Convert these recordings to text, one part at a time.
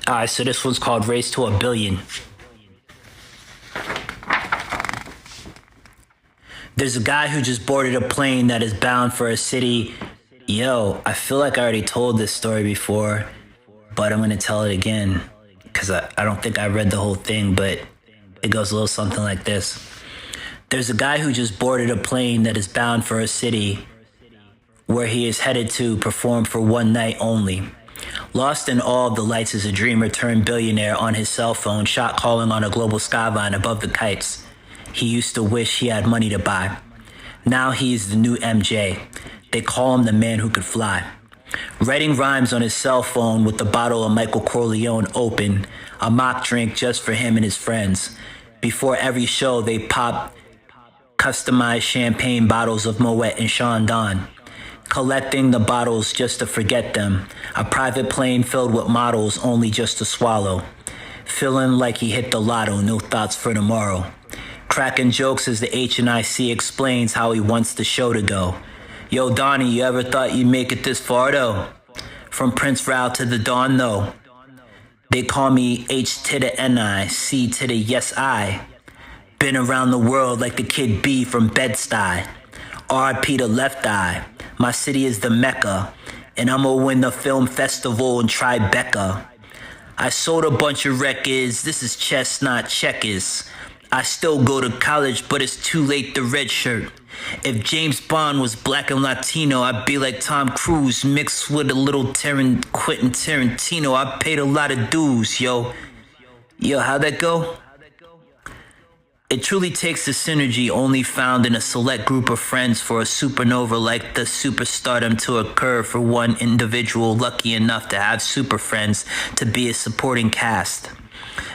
Alright, so this one's called Race to a Billion. There's a guy who just boarded a plane that is bound for a city. Yo, I feel like I already told this story before, but I'm gonna tell it again because I don't think I read the whole thing, but it goes a little something like this. There's a guy who just boarded a plane that is bound for a city where he is headed to perform for one night only. Lost in all of the lights as a dreamer turned billionaire on his cell phone, shot calling on a global skyline above the kites he used to wish he had money to buy. Now he's the new MJ. They call him the man who could fly. Writing rhymes on his cell phone with the bottle of Michael Cornelio open, a mock drink just for him and his friends. Before every show, they pop customized champagne bottles of Moet and Chandon, collecting the bottles just to forget them. A private plane filled with models only just to swallow. Feeling like he hit the lotto, no thoughts for tomorrow. Cracking jokes as the HNIC explains how he wants the show to go. Yo, Donnie, you ever thought you'd make it this far, though? From Prince Rao to the Dawn, though. They call me H to the N-I, C to the yes I. Been around the world like the Kid B from Bed-Stuy. R.I.P. to Left Eye. My city is the Mecca, and I'ma win the film festival in Tribeca. I sold a bunch of records, this is chess, not checkers. I still go to college, but it's too late to redshirt. If James Bond was black and Latino, I'd be like Tom Cruise mixed with a little Quentin Tarantino. I paid a lot of dues, yo. Yo, how'd that go? It truly takes the synergy only found in a select group of friends for a supernova like the superstardom to occur for one individual lucky enough to have super friends to be a supporting cast.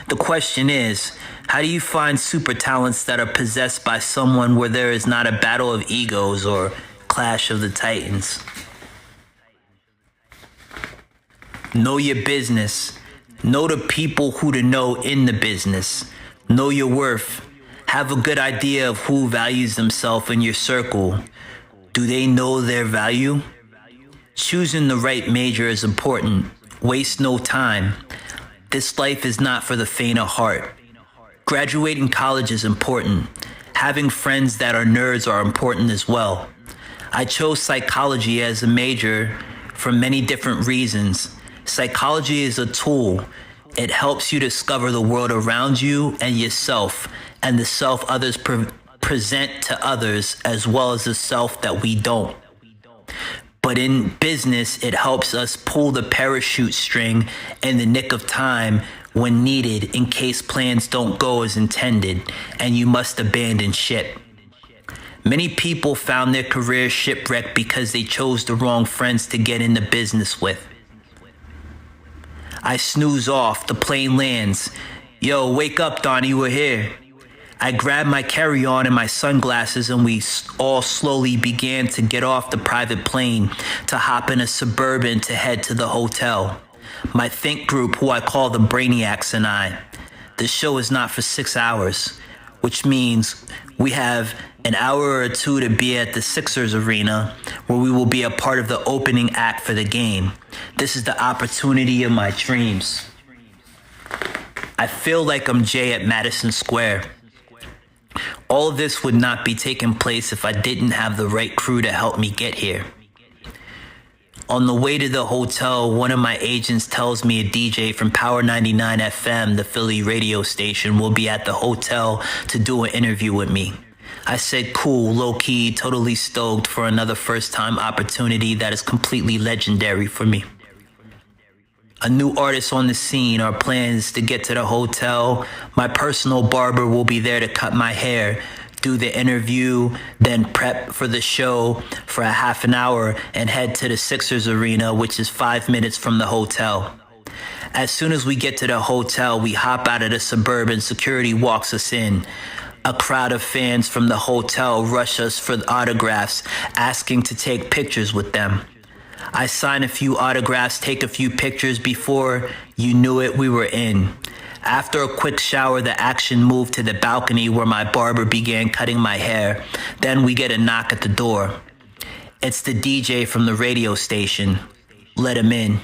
The question is, how do you find super talents that are possessed by someone where there is not a battle of egos or clash of the titans? Know your business. Know the people who to know in the business. Know your worth. Have a good idea of who values themselves in your circle. Do they know their value? Choosing the right major is important. Waste no time. This life is not for the faint of heart. Graduating college is important. Having friends that are nerds are important as well. I chose psychology as a major for many different reasons. Psychology is a tool. It helps you discover the world around you and yourself, and the self others present to others, as well as the self that we don't. But in business, it helps us pull the parachute string in the nick of time when needed in case plans don't go as intended and you must abandon ship. Many people found their career shipwrecked because they chose the wrong friends to get into business with. I snooze off, the plane lands. Yo, wake up, Donnie, we're here. I grabbed my carry-on and my sunglasses and we all slowly began to get off the private plane to hop in a Suburban to head to the hotel. My think group, who I call the Brainiacs, and I. The show is not for 6 hours, which means we have an hour or two to be at the Sixers arena where we will be a part of the opening act for the game. This is the opportunity of my dreams. I feel like I'm Jay at Madison Square. All of this would not be taking place if I didn't have the right crew to help me get here. On the way to the hotel, one of my agents tells me a DJ from Power 99 FM, the Philly radio station, will be at the hotel to do an interview with me. I said cool, low-key, totally stoked for another first-time opportunity that is completely legendary for me. A new artist on the scene, our plans to get to the hotel. My personal barber will be there to cut my hair, do the interview, then prep for the show for a half an hour and head to the Sixers arena, which is 5 minutes from the hotel. As soon as we get to the hotel, we hop out of the Suburban. Security walks us in. A crowd of fans from the hotel rush us for autographs, asking to take pictures with them. I sign a few autographs, take a few pictures. Before you knew it, we were in. After a quick shower, the action moved to the balcony where my barber began cutting my hair. Then we get a knock at the door. It's the DJ from the radio station. Let him in.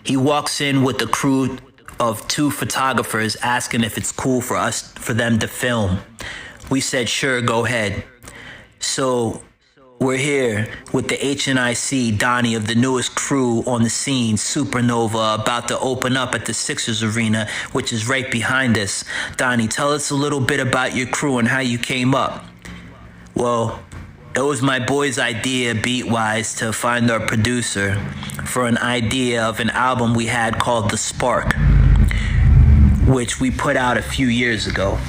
He walks in with the crew of two photographers asking if it's cool for them to film. We said, sure, go ahead. So we're here with the HNIC, Donnie, of the newest crew on the scene, Supernova, about to open up at the Sixers Arena, which is right behind us. Donnie, tell us a little bit about your crew and how you came up. Well, it was my boy's idea, beat-wise, to find our producer for an idea of an album we had called The Spark, which we put out a few years ago.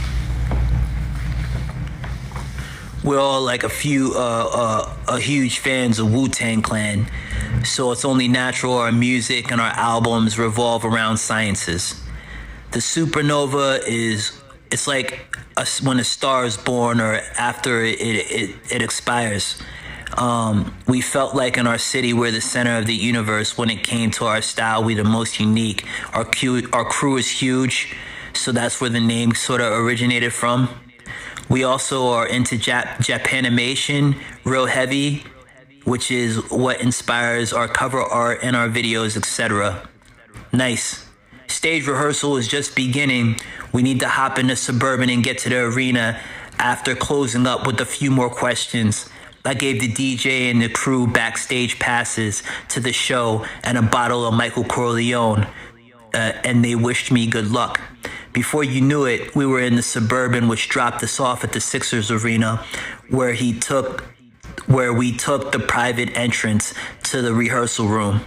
We're all like a huge fans of Wu-Tang Clan, so it's only natural our music and our albums revolve around sciences. The supernova it's like when a star is born or after it expires. We felt like in our city we're the center of the universe. When it came to our style, we're the most unique. Our crew is huge, so that's where the name sort of originated from. We also are into Japanimation, real heavy, which is what inspires our cover art and our videos, etc. Nice. Stage rehearsal is just beginning. We need to hop into Suburban and get to the arena after closing up with a few more questions. I gave the DJ and the crew backstage passes to the show and a bottle of Michael Corleone, and they wished me good luck. Before you knew it, we were in the Suburban, which dropped us off at the Sixers Arena, where we took the private entrance to the rehearsal room.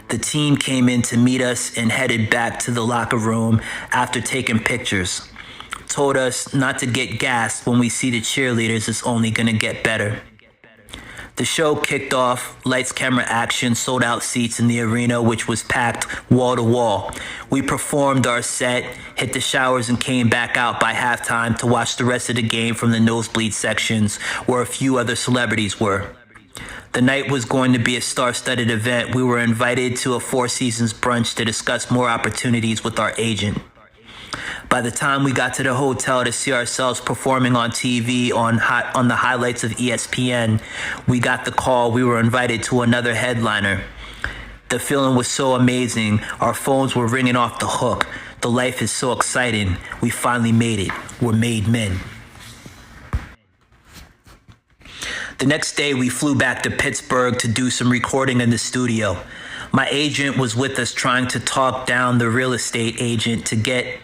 The team came in to meet us and headed back to the locker room after taking pictures. Told us not to get gassed when we see the cheerleaders, it's only gonna get better. The show kicked off, lights, camera, action, sold out seats in the arena, which was packed wall to wall. We performed our set, hit the showers, and came back out by halftime to watch the rest of the game from the nosebleed sections where a few other celebrities were. The night was going to be a star-studded event. We were invited to a Four Seasons brunch to discuss more opportunities with our agent. By the time we got to the hotel to see ourselves performing on TV on the highlights of ESPN, we got the call we were invited to another headliner. The feeling was so amazing. Our phones were ringing off the hook. The life is so exciting. We finally made it. We're made men. The next day, we flew back to Pittsburgh to do some recording in the studio. My agent was with us trying to talk down the real estate agent to get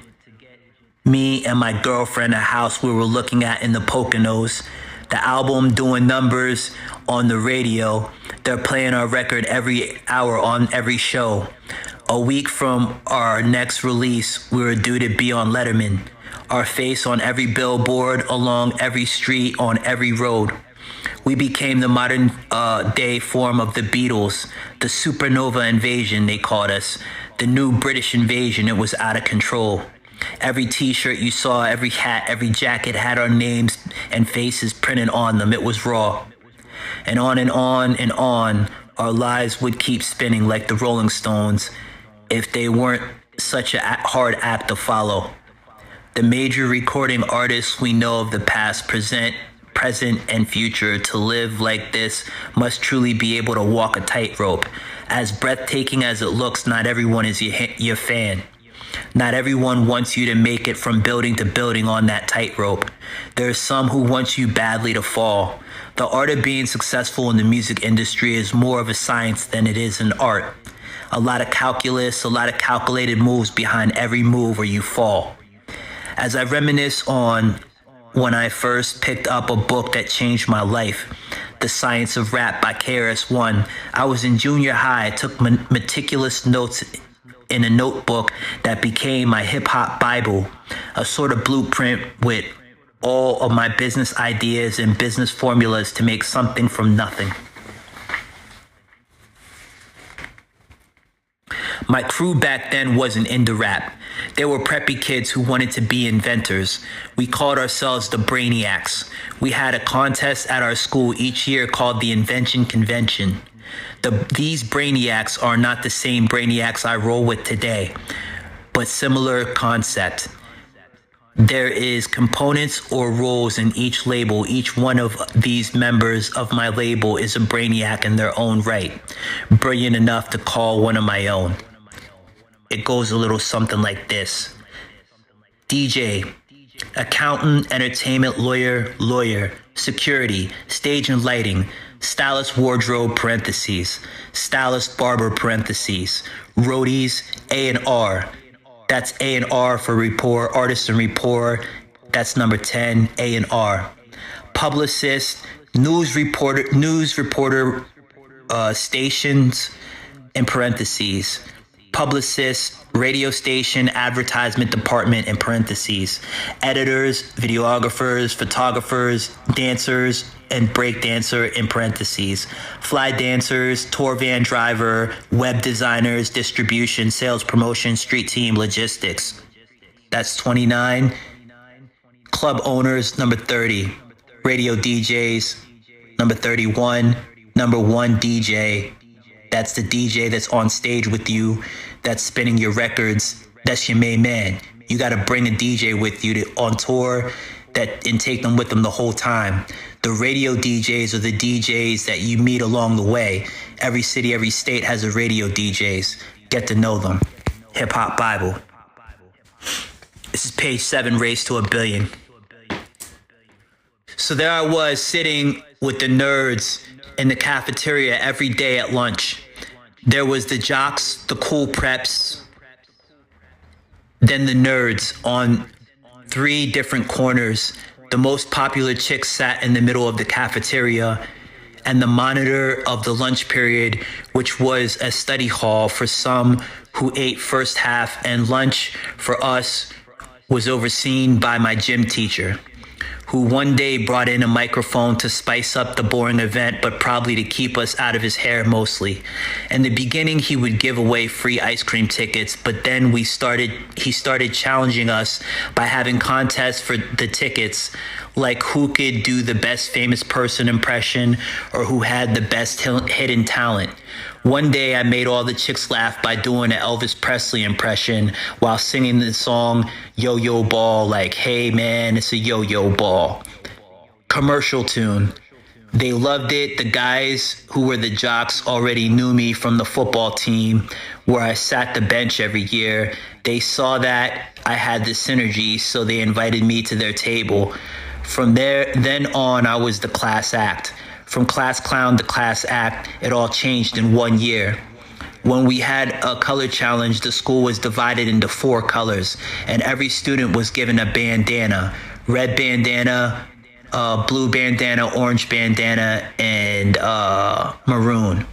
me and my girlfriend a house we were looking at in the Poconos. The album doing numbers on the radio. They're playing our record every hour on every show. A week from our next release, we were due to be on Letterman. Our face on every billboard, along every street, on every road. We became the modern day form of the Beatles, the supernova invasion, they called us. The new British invasion, it was out of control. Every t-shirt you saw, every hat, every jacket had our names and faces printed on them. It was raw. And on and on and on, our lives would keep spinning like the Rolling Stones if they weren't such a hard act to follow. The major recording artists we know of the past, present, and future to live like this must truly be able to walk a tightrope. As breathtaking as it looks, not everyone is your fan. Not everyone wants you to make it from building to building on that tightrope. There are some who want you badly to fall. The art of being successful in the music industry is more of a science than it is an art. A lot of calculus, a lot of calculated moves behind every move or you fall. As I reminisce on when I first picked up a book that changed my life, The Science of Rap by KRS-One, I was in junior high. I took meticulous notes in a notebook that became my hip-hop Bible, a sort of blueprint with all of my business ideas and business formulas to make something from nothing. My crew back then wasn't into rap. They were preppy kids who wanted to be inventors. We called ourselves the Brainiacs. We had a contest at our school each year called the Invention Convention. These Brainiacs are not the same Brainiacs I roll with today, but similar concept. There is components or roles in each label. Each one of these members of my label is a Brainiac in their own right, brilliant enough to call one of my own. It goes a little something like this. DJ, accountant, entertainment, lawyer, security, stage and lighting, stylist, wardrobe, parentheses, stylist, barber, parentheses, roadies, A&R. That's A&R for rapport, artist and rapport. That's number 10, A&R. Publicist, news reporter, stations, in parentheses. Publicist, radio station, advertisement department, in parentheses. Editors, videographers, photographers, dancers, and break dancer, in parentheses. Fly dancers, tour van driver, web designers, distribution, sales, promotion, street team, logistics. That's 29. Club owners, number 30. Radio DJs, number 31. Number 1 DJ. That's the DJ that's on stage with you, that's spinning your records. That's your main man. You got to bring a DJ with you on tour and take them with them the whole time. The radio DJs are the DJs that you meet along the way. Every city, every state has a radio DJs. Get to know them. Hip Hop Bible. This is page 7, Race to a Billion. So there I was sitting with the nerds in the cafeteria every day at lunch. There was the jocks, the cool preps, then the nerds on 3 different corners. The most popular chicks sat in the middle of the cafeteria, and the monitor of the lunch period, which was a study hall for some who ate first half, and lunch for us was overseen by my gym teacher, who one day brought in a microphone to spice up the boring event, but probably to keep us out of his hair mostly. In the beginning, he would give away free ice cream tickets, but then he started challenging us by having contests for the tickets, like who could do the best famous person impression or who had the best hidden talent. One day I made all the chicks laugh by doing an Elvis Presley impression while singing the song Yo-Yo Ball, like, hey man, it's a yo-yo ball. Commercial tune. They loved it. The guys who were the jocks already knew me from the football team where I sat the bench every year. They saw that I had the synergy, so they invited me to their table. From then on, I was the class act. From class clown to class act, it all changed in 1 year. When we had a color challenge, the school was divided into 4 colors, and every student was given a bandana. Red bandana, blue bandana, orange bandana, and maroon.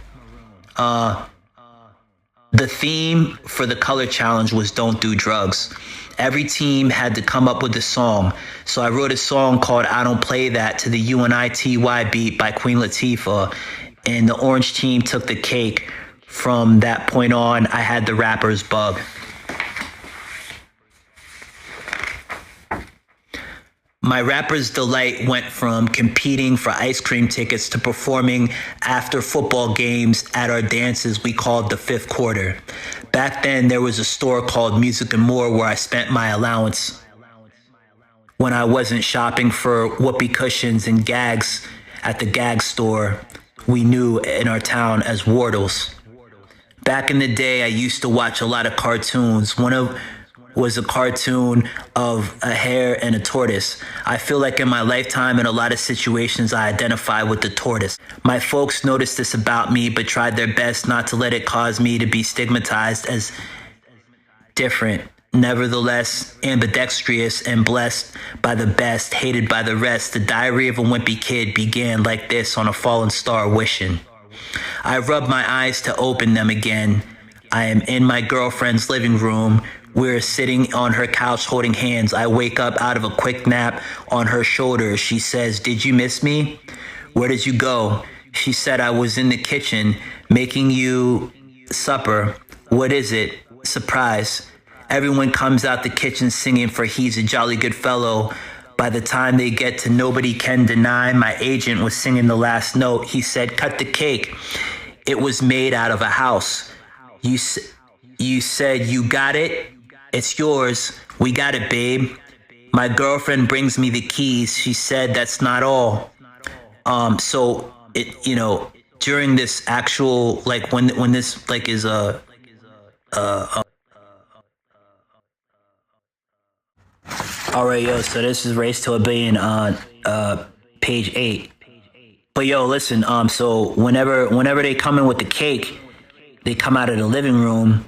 The theme for the color challenge was Don't Do Drugs. Every team had to come up with a song. So I wrote a song called I Don't Play That to the UNITY beat by Queen Latifah. And the orange team took the cake. From that point on, I had the rapper's bug. My rapper's delight went from competing for ice cream tickets to performing after football games at our dances we called the fifth quarter. Back then, there was a store called Music and More where I spent my allowance when I wasn't shopping for whoopee cushions and gags at the gag store we knew in our town as Wardles. Back in the day, I used to watch a lot of cartoons. Was a cartoon of a hare and a tortoise. I feel like in my lifetime, in a lot of situations, I identify with the tortoise. My folks noticed this about me, but tried their best not to let it cause me to be stigmatized as different. Nevertheless, ambidextrous and blessed by the best, hated by the rest, the diary of a wimpy kid began like this on a fallen star wishing. I rub my eyes to open them again. I am in my girlfriend's living room. We're sitting on her couch holding hands. I wake up out of a quick nap on her shoulder. She says, "Did you miss me? Where did you go?" She said, "I was in the kitchen making you supper." "What is it?" Surprise. Everyone comes out the kitchen singing for He's a Jolly Good Fellow. By the time they get to Nobody Can Deny, my agent was singing the last note. He said, "Cut the cake. It was made out of a house. You said you got it? It's yours. We got it, babe." My girlfriend brings me the keys. She said that's not all. So during this actual, like when this like is All right, yo. So this is Race to a Billion on page 8. But yo, listen. So whenever they come in with the cake, they come out of the living room,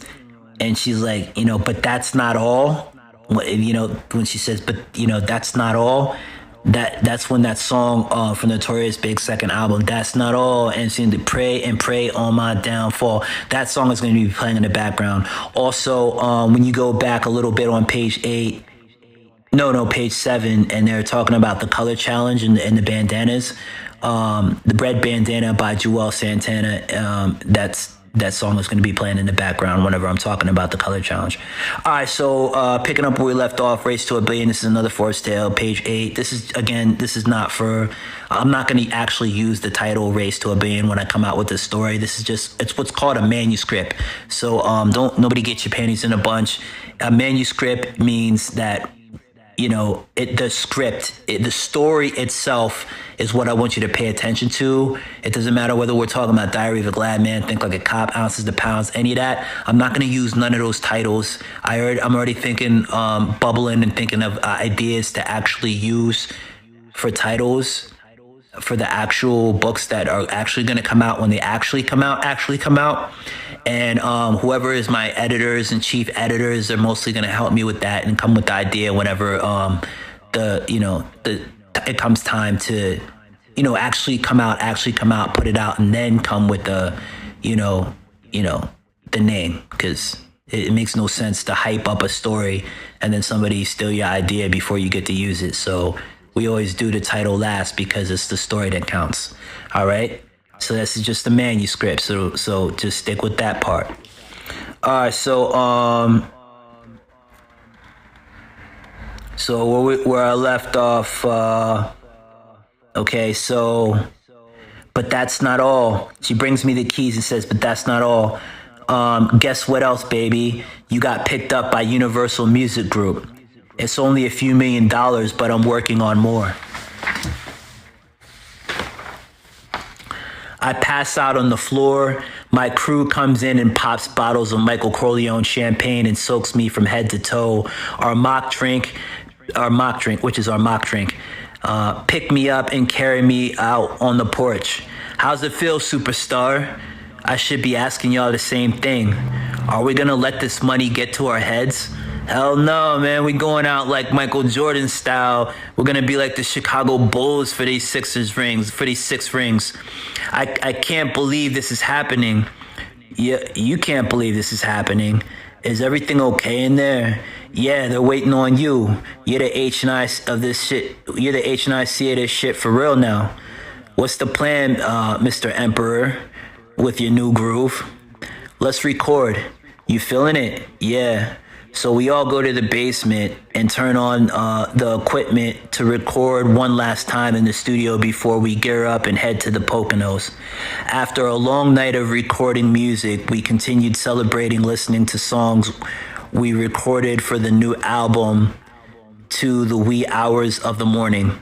and she's like, but that's not all. When she says, but that's not all. That's when that song from Notorious Big second album, That's Not All, and seem to pray and pray on my downfall. That song is going to be playing in the background. Also, when you go back a little bit on page 8, page 7, and they're talking about the color challenge and the bandanas. The Red Bandana by Joel Santana. That song is going to be playing in the background whenever I'm talking about the color challenge. All right, so picking up where we left off, Race to a Billion. This is another Force Tale, page 8. This is not for. I'm not going to actually use the title Race to a Billion when I come out with this story. This is it's what's called a manuscript. So nobody get your panties in a bunch. A manuscript means that the story itself is what I want you to pay attention to. It doesn't matter whether we're talking about Diary of a Glad Man, Think Like a Cop, Ounces to Pounds, any of that. I'm not going to use none of those titles. I'm already thinking, bubbling and thinking of ideas to actually use for titles for the actual books that are actually going to come out when they actually come out. And whoever is my editors and chief editors are mostly going to help me with that and come with the idea whenever it comes time to actually come out, put it out, and then come with the the name, because it makes no sense to hype up a story and then somebody steal your idea before you get to use it. So we always do the title last because it's the story that counts. All right. So this is just a manuscript. So just stick with that part. All right. So where I left off. Okay. So, but that's not all. She brings me the keys and says, but that's not all. Guess what else, baby? You got picked up by Universal Music Group. It's only a few $1 million, but I'm working on more. I pass out on the floor. My crew comes in and pops bottles of Michael Corleone champagne and soaks me from head to toe. Our mock drink, which is our mock drink, pick me up and carry me out on the porch. How's it feel, superstar? I should be asking y'all the same thing. Are we gonna let this money get to our heads? Hell no, man. We going out like Michael Jordan style. We're going to be like the Chicago Bulls for these 6 rings. I can't believe this is happening. Yeah, you can't believe this is happening. Is everything okay in there? Yeah, they're waiting on you. You're the H&I of this shit. You're the H&IC of this shit for real now. What's the plan, Mr. Emperor, with your new groove? Let's record. You feeling it? Yeah. So we all go to the basement and turn on the equipment to record one last time in the studio before we gear up and head to the Poconos. After a long night of recording music, we continued celebrating listening to songs we recorded for the new album to the wee hours of the morning.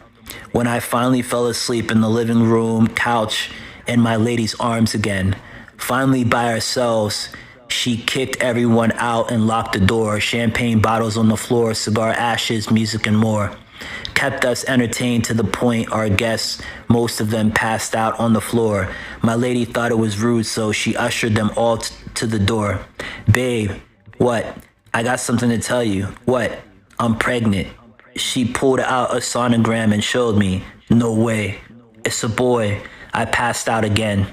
When I finally fell asleep in the living room couch in my lady's arms again, finally by ourselves, she kicked everyone out and locked the door. Champagne bottles on the floor, cigar ashes, music, and more. Kept us entertained to the point our guests, most of them, passed out on the floor. My lady thought it was rude, so she ushered them all to the door. Babe, what? I got something to tell you. What? I'm pregnant. She pulled out a sonogram and showed me. No way. It's a boy. I passed out again.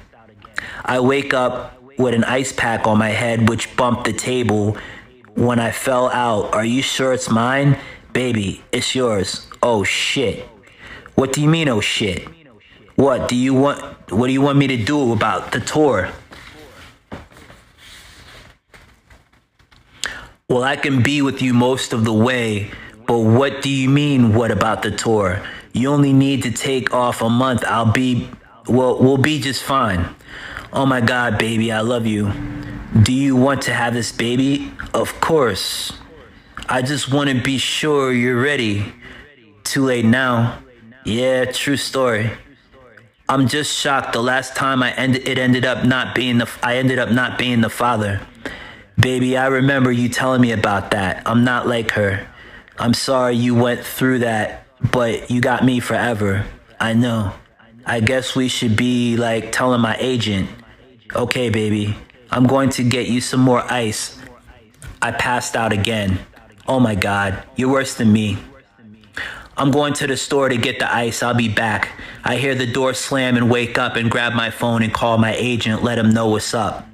I wake up with an ice pack on my head, which bumped the table when I fell out. Are you sure it's mine? Baby, it's yours. Oh shit. What do you mean, oh shit? What do you want me to do about the tour? Well, I can be with you most of the way, but what do you mean, what about the tour? You only need to take off a month. We'll be just fine. Oh my God, baby, I love you. Do you want to have this baby? Of course. I just want to be sure you're ready. Too late now. Yeah, true story. I'm just shocked. The last time I ended up not being the father. Baby, I remember you telling me about that. I'm not like her. I'm sorry you went through that, but you got me forever. I know. I guess we should be like telling my agent. Okay, baby, I'm going to get you some more ice. I passed out again. Oh my God, you're worse than me. I'm going to the store to get the ice. I'll be back. I hear the door slam and wake up and grab my phone and call my agent, let him know what's up.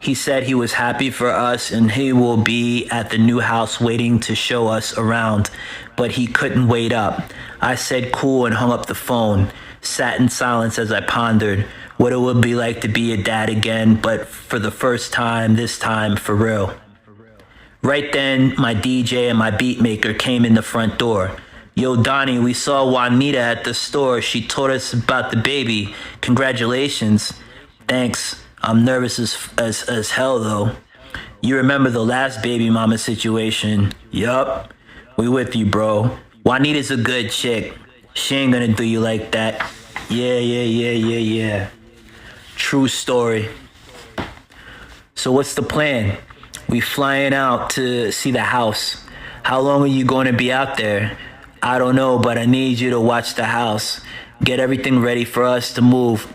He said he was happy for us and he will be at the new house waiting to show us around, but he couldn't wait up. I said cool and hung up the phone, sat in silence as I pondered what it would be like to be a dad again, but for the first time, this time for real. Right then, my DJ and my beat maker came in the front door. Yo, Donnie, we saw Juanita at the store. She told us about the baby. Congratulations. Thanks. I'm nervous as hell, though. You remember the last baby mama situation? Yup. We with you, bro. Juanita's a good chick. She ain't gonna do you like that. Yeah. True story. So what's the plan? We flying out to see the house. How long are you going to be out there? I don't know, but I need you to watch the house. Get everything ready for us to move.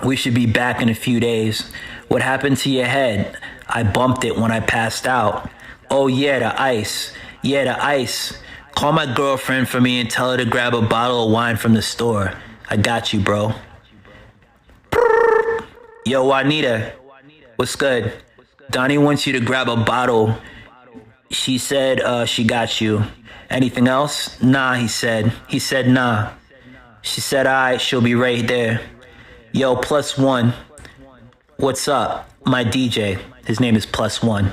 We should be back in a few days. What happened to your head? I bumped it when I passed out. Oh yeah, the ice. Call my girlfriend for me and tell her to grab a bottle of wine from the store. I got you, bro. Yo, Juanita. What's good? Donnie wants you to grab a bottle. She said she got you. Anything else? Nah, he said. He said nah. She said, all right, she'll be right there. Yo, +1. What's up? My DJ. His name is +1.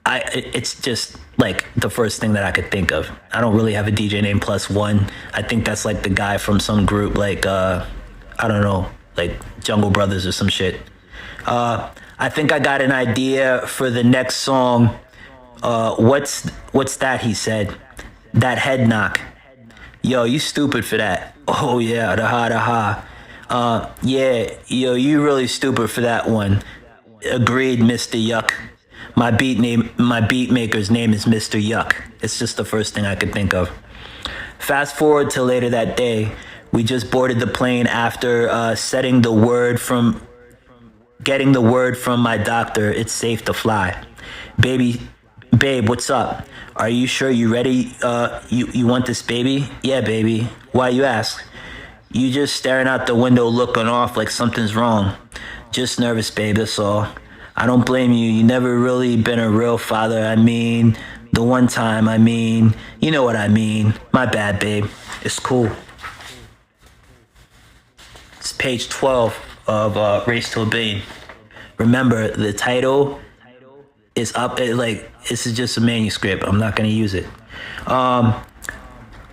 It's just like the first thing that I could think of. I don't really have a DJ named +1. I think that's like the guy from some group like, I don't know, like Jungle Brothers or some shit. I think I got an idea for the next song. What's that, he said. That head knock. Yo, you stupid for that. Oh yeah, the ha. Yeah, yo, you really stupid for that one. Agreed, Mr. Yuck. My beat maker's name is Mr. Yuck. It's just the first thing I could think of. Fast forward to later that day. We just boarded the plane after getting the word from my doctor. It's safe to fly. Babe, what's up? Are you sure you ready? You want this baby? Yeah, baby. Why you ask? You just staring out the window looking off like something's wrong. Just nervous, babe, that's all. I don't blame you. You never really been a real father. I mean, the one time, you know what I mean. My bad, babe. It's cool. It's page 12 of Race to a Billion. Remember, the title is up. This is just a manuscript. I'm not going to use it.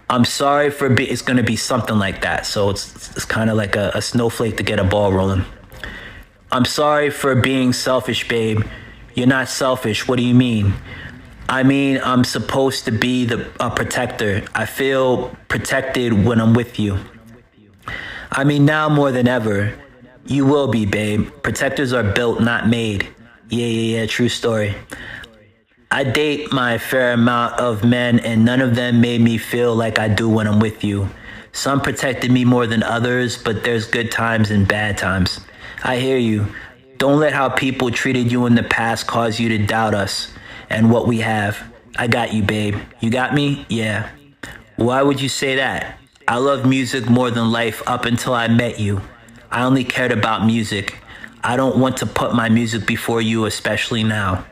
I'm sorry for it's going to be something like that. So it's kind of like a snowflake to get a ball rolling. I'm sorry for being selfish, babe. You're not selfish. What do you mean? I mean, I'm supposed to be a protector. I feel protected when I'm with you. I mean, now more than ever. You will be, babe. Protectors are built, not made. Yeah, true story. I date my fair amount of men, and none of them made me feel like I do when I'm with you. Some protected me more than others, but there's good times and bad times. I hear you. Don't let how people treated you in the past cause you to doubt us and what we have. I got you, babe. You got me? Yeah. Why would you say that? I love music more than life up until I met you. I only cared about music. I don't want to put my music before you, especially now.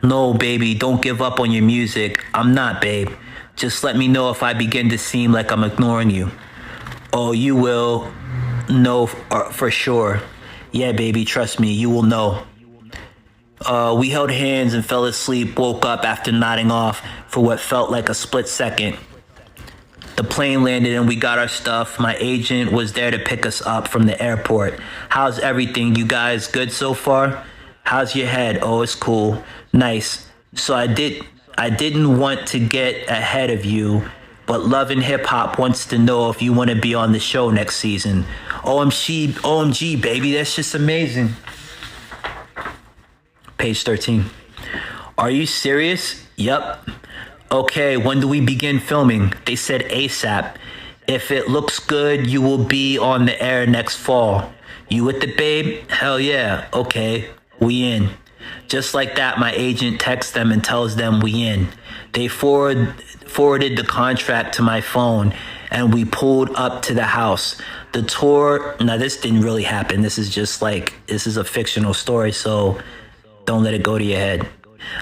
No, baby, don't give up on your music. I'm not, babe. Just let me know if I begin to seem like I'm ignoring you. Oh, you will know for sure. Yeah, baby, trust me, you will know. We held hands and fell asleep, woke up after nodding off for what felt like a split second. The plane landed and we got our stuff. My agent was there to pick us up from the airport. How's everything? You guys good so far? How's your head? Oh, it's cool. Nice. So I didn't want to get ahead of you, but Love and Hip Hop wants to know if you want to be on the show next season. OMG, baby, that's just amazing. Page 13. Are you serious? Yup. Okay, when do we begin filming? They said ASAP. If it looks good, you will be on the air next fall. You with the babe? Hell yeah. Okay, we in. Just like that, my agent texts them and tells them we in. They forwarded the contract to my phone and we pulled up to the house. The tour, now this didn't really happen. This is a fictional story, so don't let it go to your head.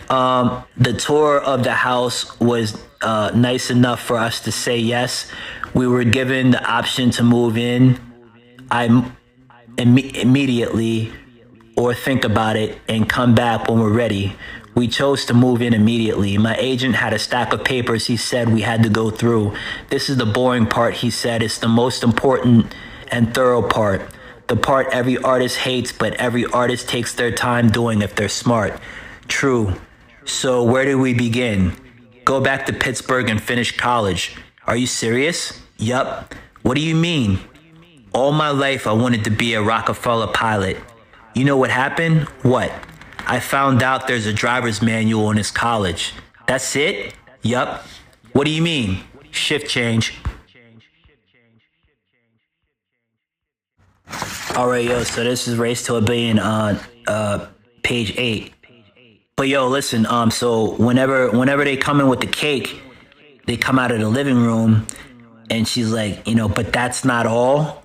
The tour of the house was nice enough for us to say yes. We were given the option to move in. Immediately or think about it and come back when we're ready. We chose to move in immediately. My agent had a stack of papers he said we had to go through. This is the boring part, he said. It's the most important and thorough part. The part every artist hates, but every artist takes their time doing if they're smart. True. So where do we begin? Go back to Pittsburgh and finish college. Are you serious? Yup. What do you mean? All my life I wanted to be a Rockefeller pilot. You know what happened? What? I found out there's a driver's manual in his college. That's it? Yup. What do you mean? Shift change. All right, yo, so this is Race to a Billion on page 8. But yo, listen, so whenever they come in with the cake, they come out of the living room and she's like, but that's not all.